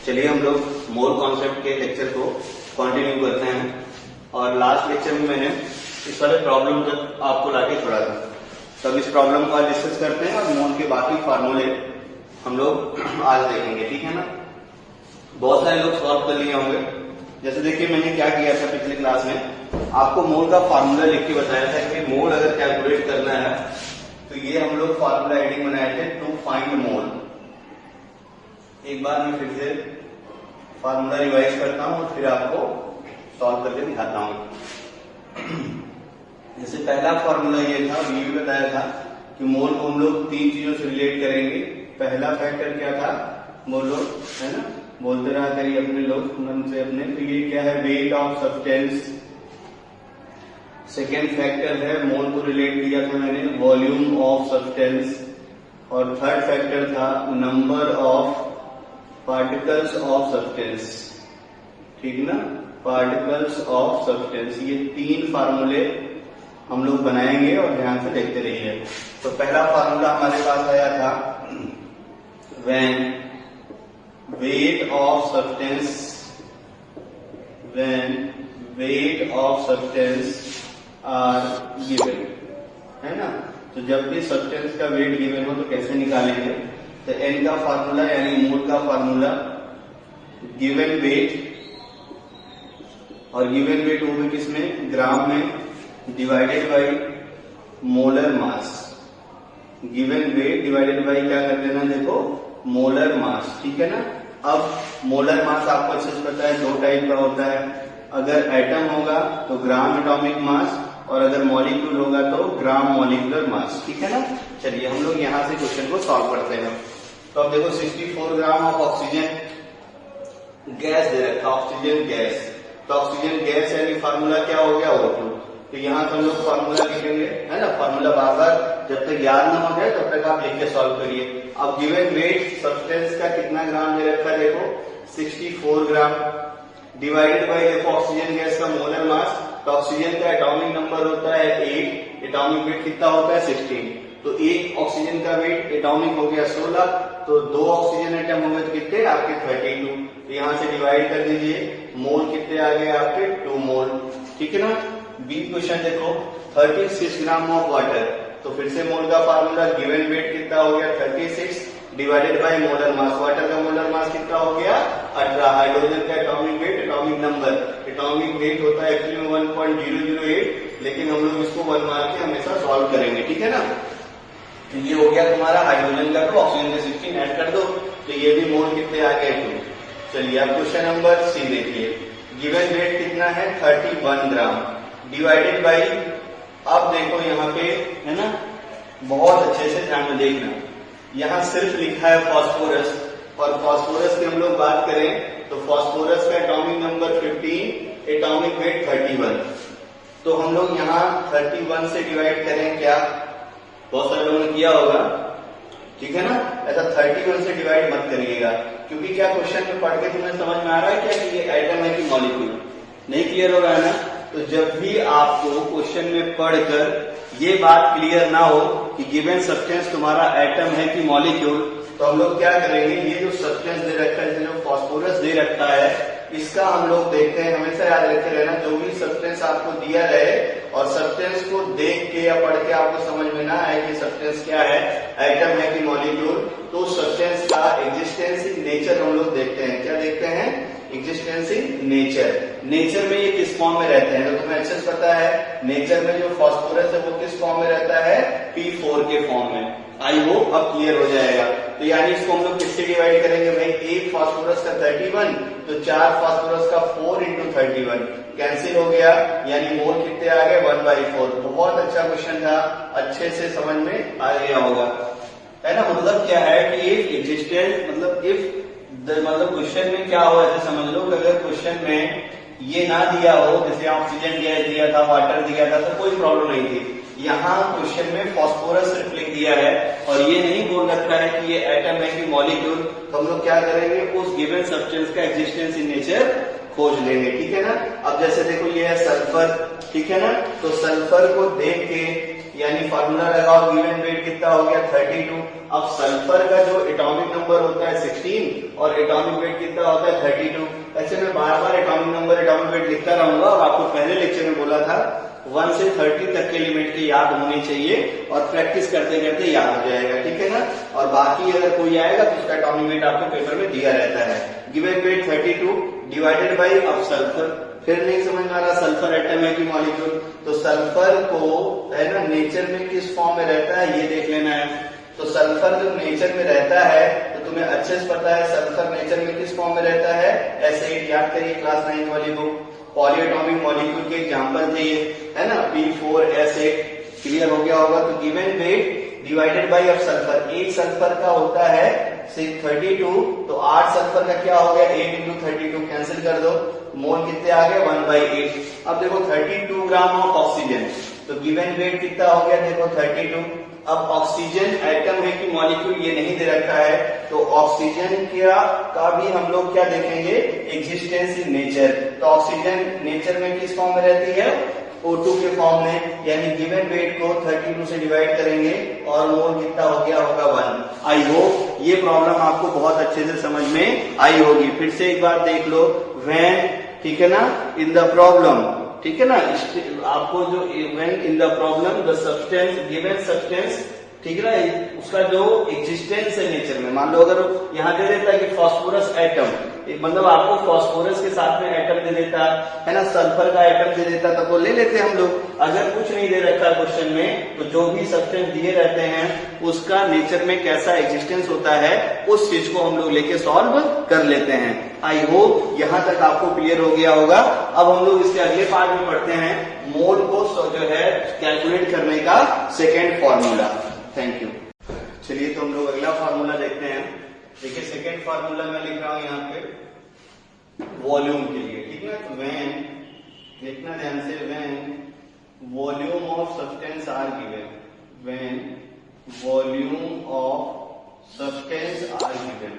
चलिए हम लोग मोल कॉन्सेप्ट के लेक्चर को कंटिन्यू करते हैं। और लास्ट लेक्चर में मैंने इस वाले प्रॉब्लम तक आपको लाके छोड़ा था, तो अब इस प्रॉब्लम को आज डिस्कस करते हैं और मोल के बाकी फार्मूले हम लोग आज देखेंगे, ठीक है ना। बहुत सारे लोग सॉल्व कर लिए होंगे। जैसे देखिए मैंने क्या किया था पिछले क्लास में, आपको मोल का फार्मूला लिख के बताया था कि मोल अगर कैलकुलेट करना है तो ये हम लोग फार्मूला हेडिंग बनाए थे टू फाइंड मोल। एक बार मैं फिर से फार्मूला रिवाइज करता हूं और फिर आपको सॉल्व करके दिखाता हूं। जैसे पहला फार्मूला ये था, ये भी बताया था कि मोल को हम लोग तीन चीजों से रिलेट करेंगे। पहला फैक्टर क्या था, बोलो, है ना, बोलते रहा करिए अपने लोग मन से अपने। तो ये क्या है, wait of substance. Second factor है, मोल को रिलेट किया था मैंने, वॉल्यूम ऑफ सब्सटेंस। और थर्ड फैक्टर था number of particles of substance, ठीक ना, पार्टिकल्स ऑफ सब्सटेंस। ये तीन फार्मूले हम लोग बनाएंगे और ध्यान से देखते रहिए। तो पहला फार्मूला हमारे पास आया था, when weight of substance, when weight of substance are given, है ना। तो जब भी सब्सटेंस का वेट गिवन हो तो कैसे निकालेंगे, तो एन का फार्मूला यानी मोल का फार्मूला गिवन वेट, और गिवन वेट होगा किसमें, ग्राम में, divided by molar mass. Given weight divided by क्या कर देना, देखो, मोलर मास, ठीक है ना। अब मोलर मास आपको अच्छे से पता है दो टाइप का होता है, अगर एटम होगा तो ग्राम एटॉमिक मास, और अगर मॉलिक्यूल होगा तो ग्राम मॉलिक्यूलर मास, ठीक है ना। चलिए हम लोग यहां से क्वेश्चन को सॉल्व करते हैं। तो अब देखो 64 ग्राम ऑफ ऑक्सीजन गैस दे रखा, ऑक्सीजन गैस। तो ऑक्सीजन गैस यानी फार्मूला क्या हो गया, O2। तो यहाँ तो हम लोग फार्मूला लिखेंगे, है ना। फार्मूला बार बार जब तक याद ना हो जाए तब तक आप लिख के सॉल्व करिए। अब गिवन वेट सब्सटेंस का कितना ग्राम दे रखा है, देखो 64 ग्राम, डिवाइडेड बाय देखो ऑक्सीजन गैस का मोलर मास। तो ऑक्सीजन का एटॉमिक नंबर होता है 8, एटॉमिक वेट कितना होता है 16। तो एक ऑक्सीजन का वेट एटॉमिक हो गया 16, तो दो ऑक्सीजन एटम हो गए तो कितने आपके 32। तो यहां से डिवाइड कर दीजिए, मोल कितने आ गए आपके 2 मोल, ठीक है ना। बी क्वेश्चन देखो, 36 ग्राम ऑफ वाटर। तो फिर से मोल का फार्मूला, गिवन वेट कितना हो गया 36 divided by molar mass. Water का मोलर मास कितना हो गया 18। हाइड्रोजन का atomic weight, atomic number, atomic weight होता है एक्चुअली 1.008, लेकिन हम लोग इसको 1 मार के हमेशा सॉल्व करेंगे, ठीक है ना। तो ये हो गया तुम्हारा हाइड्रोजन का, तो ऑक्सीजन के 16 ऐड कर दो, तो ये भी मोल कितने आ गए 2। चलिए अब क्वेश्चन नंबर सी देखिए, गिवन वेट कितना है 31 ग्राम, डिवाइडेड बाई, अब देखो यहाँ पे, है ना, बहुत अच्छे से ध्यान में देखना, यहाँ सिर्फ लिखा है फास्फोरस, और फास्फोरस की हम लोग बात करें तो फास्फोरस का एटॉमिक नंबर 15, एटॉमिक वेट 31। तो हम लोग यहाँ 31 से डिवाइड करें क्या, बहुत सारे लोगों ने किया होगा, ठीक है ना। ऐसा 31 से डिवाइड मत करिएगा, क्योंकि क्या क्वेश्चन में पढ़ के तुम्हें समझ में आ रहा है क्या कि ये एटम है कि मॉलिक्यूल, नहीं क्लियर होगा ना। तो जब भी आपको क्वेश्चन में पढ़कर ये बात क्लियर ना हो कि गिवन सब्सटेंस तुम्हारा एटम है कि मॉलिक्यूल, तो हम लोग क्या करेंगे, ये जो सब्सटेंस दे रखा है, जो फास्फोरस दे रखा है, इसका हम लोग देखते हैं, हमेशा याद रखे रहना, जो भी सब्सटेंस आपको दिया रहे और सब्सटेंस को देख के या पढ़ के आपको समझ में ना आए कि सब्सटेंस क्या है, एटम है कि मॉलिक्यूल, तो सब्सटेंस का एग्जिस्टेंस इन नेचर हम लोग देखते हैं। क्या देखते हैं, एग्जिस्टेंस इन नेचर। नेचर में ये किस फॉर्म में रहते हैं, तो तुम्हें अच्छे से पता है, नेचर में जो फास्फोरस है वो किस फॉर्म में रहता है, P4 के फॉर्म में। आई होप अब क्लियर हो जाएगा। तो यानी इसको हम लोग किससे डिवाइड करेंगे भाई, एक फास्फोरस का 31, तो 4 फास्फोरस का 4 into 31 कैंसिल हो गया, यानी मोल कितने आ गए 1/4। बहुत अच्छा क्वेश्चन था, अच्छे से समझ में आ गया होगा, है ना। मतलब क्या है कि इफ एग्जिस्टेंस, मतलब इफ मतलब क्वेश्चन में क्या हो, ऐसे समझ लो कि अगर क्वेश्चन में ये ना दिया हो, जैसे ऑक्सीजन गैस दिया था, वाटर दिया था, तो कोई प्रॉब्लम नहीं थी। यहाँ क्वेश्चन में फास्फोरस सिर्फ लिख दिया है और ये नहीं बोल रखा है कि ये एटम है कि मॉलिक्यूल, तो हम लोग क्या करेंगे, उस गिवन सब्सटेंस का एग्जिस्टेंस इन नेचर खोज लेंगे, ठीक है ना। अब जैसे देखो ये है सल्फर, ठीक है ना, तो सल्फर को देख के यानी फार्मूला लगाओ, गिवन वेट कितना हो गया 32। अब सल्फर का जो एटॉमिक नंबर होता है 16 और एटॉमिक वेट कितना होता है 32। ऐसे मैं बार बार एटॉमिक नंबर एटॉमिक वेट लिखता रहूंगा और आपको पहले लेक्चर में बोला था 1 से 30 तक के एलिमेंट के याद होने चाहिए और प्रैक्टिस करते करते याद हो जाएगा, ठीक है ना। और बाकी अगर कोई आएगा तो उसका एटॉमिक वेट आपको पेपर में दिया रहता है। गिवन वेट 32 डिवाइडेड बाई, अब सल्फर फिर नहीं समझ में आ रहा सल्फर एटम है कि मॉलिक्यूल, तो सल्फर को है ना नेचर में किस फॉर्म में रहता है ये देख लेना है। तो सल्फर जब नेचर में रहता है तो तुम्हें अच्छे से पता है सल्फर नेचर में किस फॉर्म में रहता है, एसिड। याद करिए क्लास 9 वाली बुक, पॉलीएटॉमिक मॉलिक्यूल के एग्जांपल थे ये, है ना, P4S8। क्लियर हो गया होगा। तो गिवन वेट डिवाइडेड बाई अब सल्फर, एक सल्फर का होता है 32, तो 8 सल्फर का क्या हो गया 8 इंटू 32, कैंसिल कर दो, मोल कितने आ गए 1/8। अब देखो 32 ग्राम ऑफ ऑक्सीजन, तो गिवन वेट कितना हो गया देखो 32। अब ऑक्सीजन एटम है कि मॉलिक्यूल ये नहीं दे रखा है, तो ऑक्सीजन का भी हम लोग क्या देखेंगे एग्जिस्टेंस इन नेचर। तो ऑक्सीजन नेचर में किस फॉर्म में रहती है O2 के फॉर्म में, यानी गिवन वेट को 32 से डिवाइड करेंगे और मोल कितना हो गया होगा 1। आई होप ये प्रॉब्लम आपको बहुत अच्छे से समझ में आई होगी। फिर से एक बार देख लो, व्हेन, ठीक है ना, इन द प्रॉब्लम, ठीक है ना, आपको जो when in the problem the substance given substance, ठीक है ना, उसका जो एग्जिस्टेंस है नेचर में, मान लो अगर यहाँ दे देता है कि फास्फोरस एटम, मतलब आपको फास्फोरस के साथ में एटम दे देता है ना, सल्फर का एटम दे देता तो वो ले लेते हम लोग। अगर कुछ नहीं दे रखा क्वेश्चन में तो जो भी सब्सटेंस दिए रहते हैं उसका नेचर में कैसा एग्जिस्टेंस होता है उस चीज को हम लोग लेके सॉल्व कर लेते हैं। आई होप यहाँ तक आपको क्लियर हो गया होगा। अब हम लोग इसके अगले पार्ट में पढ़ते हैं मोल को जो है कैलकुलेट करने का सेकेंड फॉर्मूला। Thank you. चलिए तो हम लोग अगला फॉर्मूला देखते हैं। देखिए सेकेंड फार्मूला मैं लिख रहा हूं यहाँ पे वॉल्यूम के लिए, ठीक है। तो व्हेन, देखना ध्यान से, when volume of substance are given, when volume of substance are given,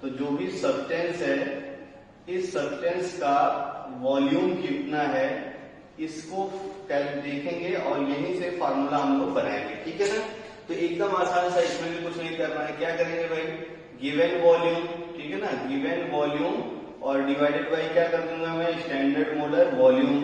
तो जो भी सब्सटेंस है इस सब्सटेंस का वॉल्यूम कितना है इसको देखेंगे और यहीं से फार्मूला हम लोग बनाएंगे, ठीक है ना। तो एकदम आसान सा, इसमें भी कुछ नहीं करना है। क्या करेंगे भाई, गिवन वॉल्यूम, ठीक है ना, गिवन वॉल्यूम और डिवाइडेड बाय क्या कर दूंगा मैं standard molar volume,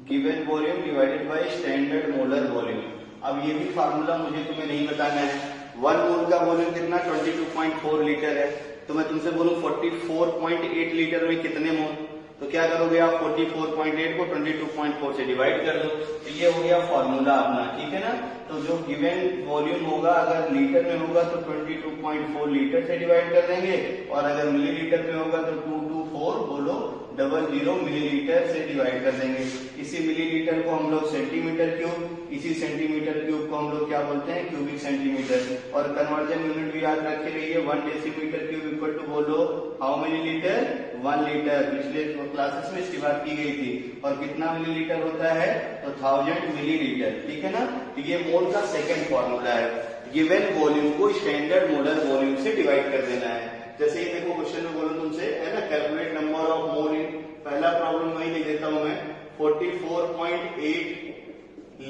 given volume divided by standard molar volume. अब ये भी फार्मूला मुझे तुम्हें नहीं बताना है। 1 मोल का वॉल्यूम कितना 22.4 लीटर है, तो मैं तुमसे बोलूं 44.8 लीटर में कितने मोल, तो क्या करोगे आप 44.8 को 22.4 से डिवाइड कर दो, तो ये हो गया फॉर्मूला अपना, ठीक है ना। तो जो गिवन वॉल्यूम होगा अगर लीटर में होगा तो 22.4 लीटर से डिवाइड कर देंगे और अगर मिलीलीटर में होगा तो 224 बोलो 00 मिलीलीटर से डिवाइड कर देंगे। इसी मिलीलीटर को हम लोग सेंटीमीटर क्यूब, इसी सेंटीमीटर क्यूब को हम लोग क्या बोलते हैं क्यूबिक सेंटीमीटर। और कन्वर्जन यूनिट भी याद रखे रहिए, 1 डेसीमीटर क्यूब इक्वल टू बोलो हाउ मेनी लीटर 1 लीटर। पिछले क्लासेस में इसकी बात की गई थी। और कितना मिलीलीटर होता है तो 1000 मिलीलीटर, ठीक है ना। तो ये मोल का सेकेंड फॉर्मूला है, गिवन वॉल्यूम को स्टैंडर्ड मोलर वॉल्यूम से डिवाइड कर देना है। जैसे ये देखो क्वेश्चन में बोलो तुमसे, है ना, कैलकुलेट नंबर ऑफ मोल इन, पहला प्रॉब्लम वही लिख देता हूं मैं 44.8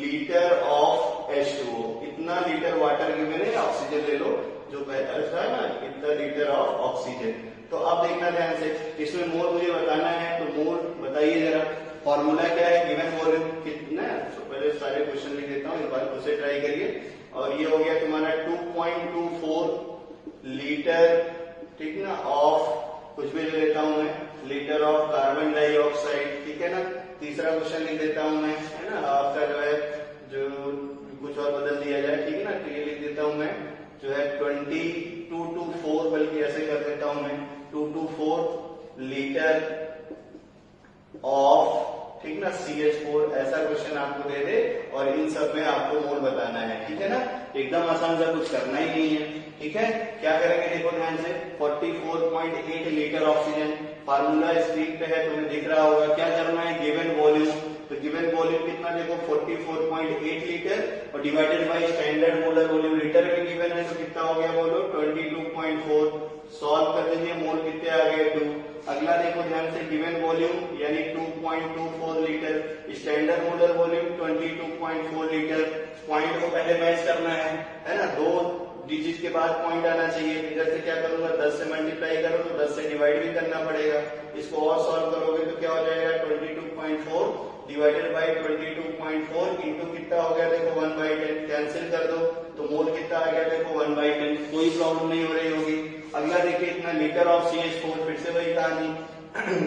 लीटर ऑफ H2O। इतना लीटर वाटर गिवन है, ऑक्सीजन ले लो जो पहला है ना, इतना लीटर ऑफ ऑक्सीजन। तो अब देखना ध्यान से, इसमें मोल मुझे बताना है, तो मोल बताइए जरा। फॉर्मूला क्या है, गिवन वॉल्यूम कितना है, तो पहले सारे क्वेश्चन लिख देता हूँ, एक बार उसे ट्राई करिए। और ये हो गया तुम्हारा 2.24 लीटर, ठीक ना, ऑफ कुछ भी ले लेता हूं मैं, लीटर ऑफ कार्बन डाइऑक्साइड, ठीक है ना। तीसरा क्वेश्चन लिख देता हूं मैं, है ना, आपका जो है जो कुछ और बदल दिया जाए, ठीक है ना। तो ये लिख देता हूं मैं जो है 2224, बल्कि ऐसे कर देता हूं मैं 224 लीटर ऑफ, ठीक ना, CH4। ऐसा क्वेश्चन आपको दे दे और इन सब में आपको मोल बताना है, ठीक है ना। एकदम आसान सा, कुछ करना ही नहीं है, ठीक है। क्या करेंगे देखो ध्यान से, 44.8 लीटर ऑक्सीजन, फार्मूला स्क्रीन पे है तुम्हें दिख रहा होगा। क्या करना है, गिवन वॉल्यूम, तो गिवन वॉल्यूम कितना देखो 44.8 लीटर और divided by standard molar volume, litre में गिवन है तो कितना हो गया बोलो 22.4। सॉल्व कर दीजिए, मोल कितने आ गए 2। अगला देखो ध्यान से, गिवन वॉल्यूम यानी 2.24 litre, standard molar volume 22.4 litre. Point को पहले मैच करना है ना, 2 डिजिट के बाद पॉइंट आना चाहिए। इधर से क्या करूंगा, 10 से मल्टीप्लाई करो तो 10 से डिवाइड भी करना पड़ेगा। इसको और सॉल्व करोगे तो क्या हो जाएगा, 22.4 डिवाइडेड बाई 22.4 इंटू कितना हो गया देखो 1/10, कैंसिल कर दो तो मोल कितना आ गया देखो 1/10। कोई प्रॉब्लम नहीं हो रही होगी। अगला देखिए इतना लीटर ऑफ CH4, फिर से वही कहानी।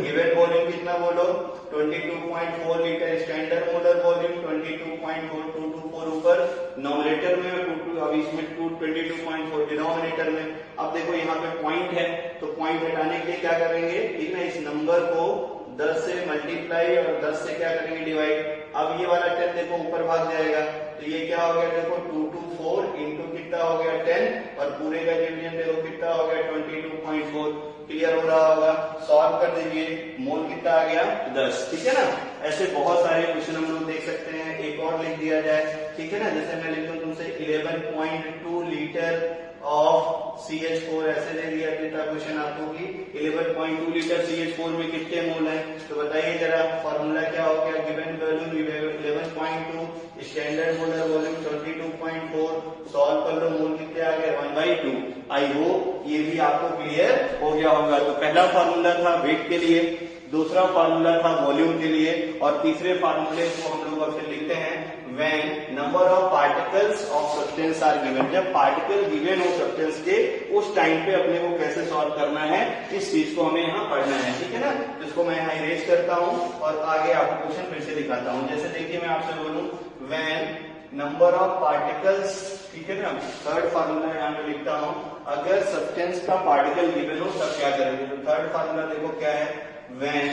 गिवन वॉल्यूम कितना बोलो, 22.4 लीटर, स्टैंडर्ड मोलर वॉल्यूम 22.4224 ऊपर नॉमिनेटर में, अब इसमें 22.4 डिनोमिनेटर में। अब देखो यहाँ पे पॉइंट है तो पॉइंट हटाने के लिए क्या करेंगे, ठीक है, इस नंबर को 10 से मल्टीप्लाई और 10 से क्या करेंगे डिवाइड। अब ये वाला 10 देखो ऊपर भाग जाएगा तो ये क्या हो गया देखो 224 इंटू कितना हो गया 10 और पूरे का डिवीजन देखो कितना हो गया 22.4। क्लियर हो रहा होगा, सॉल्व कर दीजिए, मोल कितना आ गया 10। ठीक है ना, ऐसे बहुत सारे क्वेश्चन हम लोग देख सकते हैं। एक और लिख दिया जाए, ठीक है ना, जैसे मैं लिख दूं तुमसे 11.2 लीटर ऑफ CH4, ऐसे दे दिया था क्वेश्चन आपको कि 11.2 लीटर CH4 में कितने मोल हैं, तो बताइए जरा फॉर्मूला क्या हो गया। Given volume 11.2, standard molar volume 22.4, solve कर लो, मोल कितने आ गए 1/2। आई होप ये भी आपको क्लियर हो गया होगा। तो पहला फॉर्मूला था वेट के लिए, दूसरा फॉर्मूला था वॉल्यूम के लिए, और तीसरे फॉर्मूले को हम लोग अब फिर लिखते हैं when number of particles of substance are given। जब पार्टिकल गिवन हो सब्सटेंस के, उस टाइम पे अपने को कैसे सॉल्व करना है, इस चीज को हमें यहाँ पढ़ना है। ठीक है ना, जिसको मैं यहाँ इरेज करता हूँ और आगे आपको क्वेश्चन फिर से दिखाता हूँ। जैसे देखिए मैं आपसे बोलूँ when number of particles, ठीक है ना, थर्ड फार्मूला यहाँ पे लिखता हूँ, अगर सब्सटेंस का पार्टिकल गिवन हो तब क्या करेंगे। तो थर्ड फार्मूला देखो क्या है, when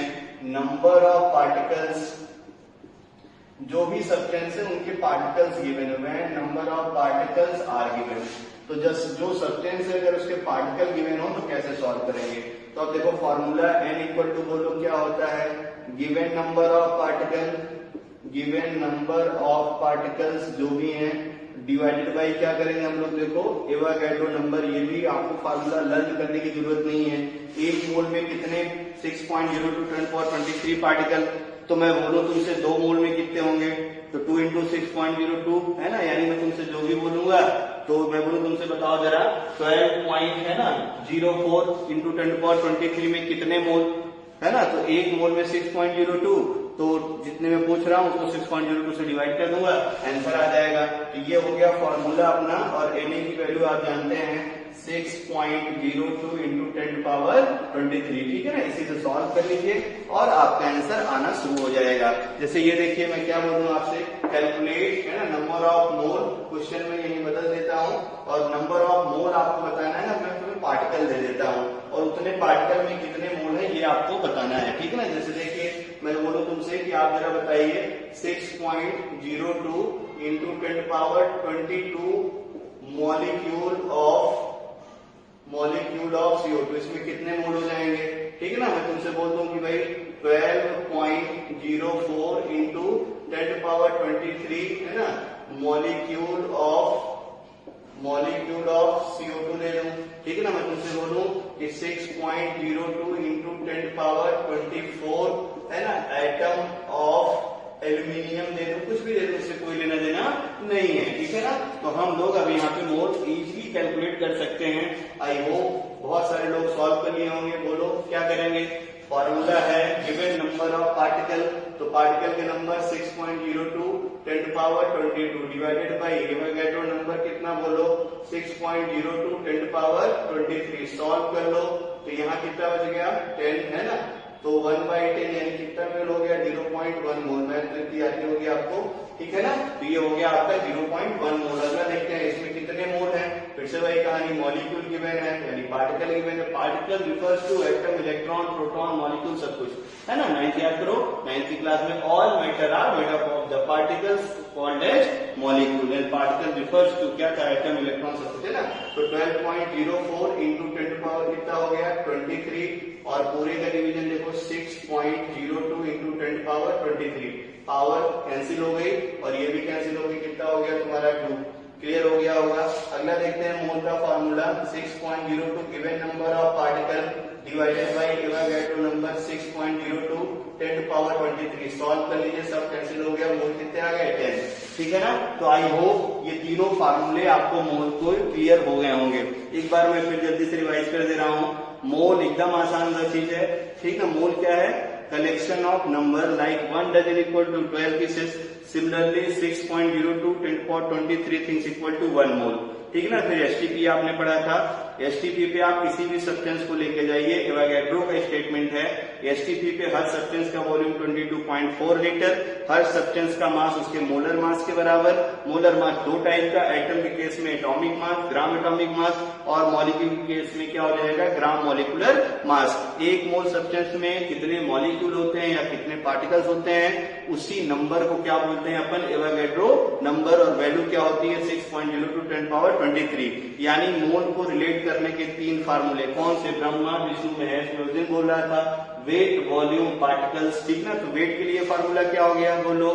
number of particles, जो भी सब्सटेंस है उनके पार्टिकल्स गिवन है, when number of particles are given। तो जस्ट जो सब्सटेंस है अगर उसके पार्टिकल गिवन हो तो कैसे सॉल्व करेंगे। तो अब देखो फॉर्मूला n इक्वल टू बोलो क्या होता है, given number of particle, given number of particles जो भी हैं डिवाइडेड बाई क्या करेंगे हम लोग देखो एवोगैड्रो नंबर। ये भी आपको फार्मूला लर्न करने की जरूरत नहीं है। एक मोल में कितने 6.02 10⁻23 पार्टिकल, तो मैं बोलूं तुमसे 2 मोल में कितने होंगे, तो 2 इंटू 6.02 है ना, यानी मैं तुमसे जो भी बोलूंगा तो मैं बोलूं तुमसे बताओ जरा 12 पॉइंट है ना 04 इंटू 10⁻23 में कितने मोल है ना, तो एक मोल में 6.02, तो जितने में पूछ रहा हूं उसको 6.02 से डिवाइड कर दूंगा, आंसर आ जाएगा। तो ये हो गया फॉर्मूला अपना, और Na की वैल्यू आप जानते हैं 6.02 इंटू 10⁻23। ठीक है ना, इसी से सॉल्व कर लीजिए और आपका आंसर आना शुरू हो जाएगा। जैसे ये देखिए मैं क्या बोलूँ आपसे, कैलकुलेट है ना नंबर ऑफ मोल, क्वेश्चन में यही बदल देता हूँ और नंबर ऑफ मोल आपको बताना है ना, मैं तुम्हें पार्टिकल दे देता हूँ और उतने पार्टिकल में कितने मोल है ये आपको बताना है। ठीक है ना, जैसे देखिए मैं बोलूँ तुमसे कि आप जरा बताइए 6.02 इंटू 10⁻22 मॉलिक्यूल ऑफ CO2, इसमें कितने मोल हो जाएंगे। ठीक है ना, मैं तुमसे बोल दूं कि भाई 12.04 इंटू 10⁻23 है ना मॉलिक्यूल ऑफ CO2 ले लूं। ठीक है ना, मैं तुमसे बोलूं कि 6.02 इंटू 10⁻24 है ना एटम ऑफ एल्यूमिनियम दे दो, कुछ भी दे दो, इससे कोई लेना देना नहीं है। ठीक है ना, तो हम लोग अभी यहाँ पे मोल इजीली कैलकुलेट कर सकते हैं। आई होप बहुत सारे लोग सॉल्व कर लिए होंगे। बोलो क्या करेंगे, फॉर्मूला है गिवन नंबर ऑफ पार्टिकल, तो पार्टिकल के number 6.02 10⁻22 divided by Avogadro number कितना बोलो 6.02 10⁻23, सॉल्व कर लो तो यहाँ कितना बच गया 10 है ना, तो 1/10 यानी कितना मोल हो गया 0.1 मोल। मैथ इतनी आती होगी आपको। ठीक है ना, तो ये हो गया आपका 0.1 मोल। अगला देखते हैं इसमें कितने मोल हैं, फिर से वही कहानी, मॉलिक्यूल गिवन है यानी पार्टिकल गिवन है। Particle refers to atom, electron, proton, molecule, सब कुछ है ना। 9th याद करो, 9th क्लास में all matter are made up of the particles called as molecule and particle refers to क्या था एटम, इलेक्ट्रॉन, सब कुछ है ना। तो 12.04 इंटू 10 कितना हो गया 23 और पूरे का डिवीजन देखो 6.02 इंटू 10⁻23, पावर कैंसिल हो गई और ये भी कैंसिल हो गई, कितना हो गया तुम्हारा 2। क्लियर हो गया होगा। अगला देखते हैं मोल का formula 6.02 given number of particle, divided by Avogadro number 6.02 10 to power 23। Solve कर लीजिए, सब कैंसिल हो गया, मोल कितने आ गए 10। ठीक है ना। तो आई होप ये तीनों फार्मूले आपको मोल को क्लियर हो गए होंगे। एक बार मैं फिर जल्दी से रिवाइज कर दे रहा हूँ। मोल एकदम आसान सा चीज है, ठीक है। मोल क्या है? Collection of number like 1 dozen equal to 12 pieces, similarly 6.02 10 to power 23 things equal to 1 mole. ठीक है ना। फिर एसटीपी आपने पढ़ा था, एसटीपी पे आप किसी भी सब्सटेंस को लेके जाइए, एवोगैड्रो का स्टेटमेंट है एसटीपी पे हर सब्सटेंस का वॉल्यूम 22.4 लीटर, हर सब्सटेंस का मास उसके मोलर मास के बराबर। मोलर मास दो टाइप का, एटम के केस में atomic mass, gram atomic mass, और मॉलिक्यूल के केस में क्या हो जाएगा? Gram molecular mass. एक मोल सब्सटेंस में कितने मॉलिक्यूल होते हैं या कितने पार्टिकल्स होते हैं, उसी नंबर को क्या बोलते हैं अपन? Avogadro number. और वैल्यू क्या होती है? 6.02 10 पावर 23। यानी मोल को रिलेट करने के तीन फार्मूले कौन से? ब्रह्मा विष्णु महेश मैं उस दिन बोल रहा था, वेट वॉल्यूम पार्टिकल्स। ठीक ना। तो वेट के लिए फार्मूला क्या हो गया? बोलो,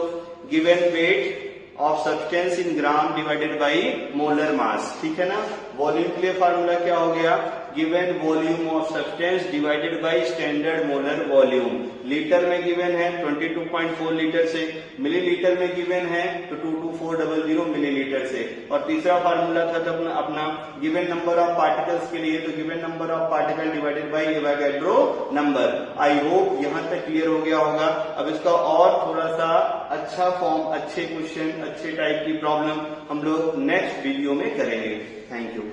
given weight of substance in gram divided by molar mass. ठीक है ना। वॉल्यूम के लिए फार्मूला क्या हो गया? Given volume of substance divided by standard molar volume. Litre में गिवन है 22.4 लीटर से, मिलीलीटर में गिवन है तो 22400 मिलीलीटर से। और तीसरा फार्मूला था तो अपना गिवन नंबर ऑफ पार्टिकल्स के लिए, तो given number of particle divided by Avogadro number. I hope यहां तक क्लियर हो गया होगा। अब इसका और थोड़ा सा अच्छा फॉर्म, अच्छे क्वेश्चन, अच्छे टाइप की प्रॉब्लम हम लोग नेक्स्ट वीडियो में करेंगे। Thank you.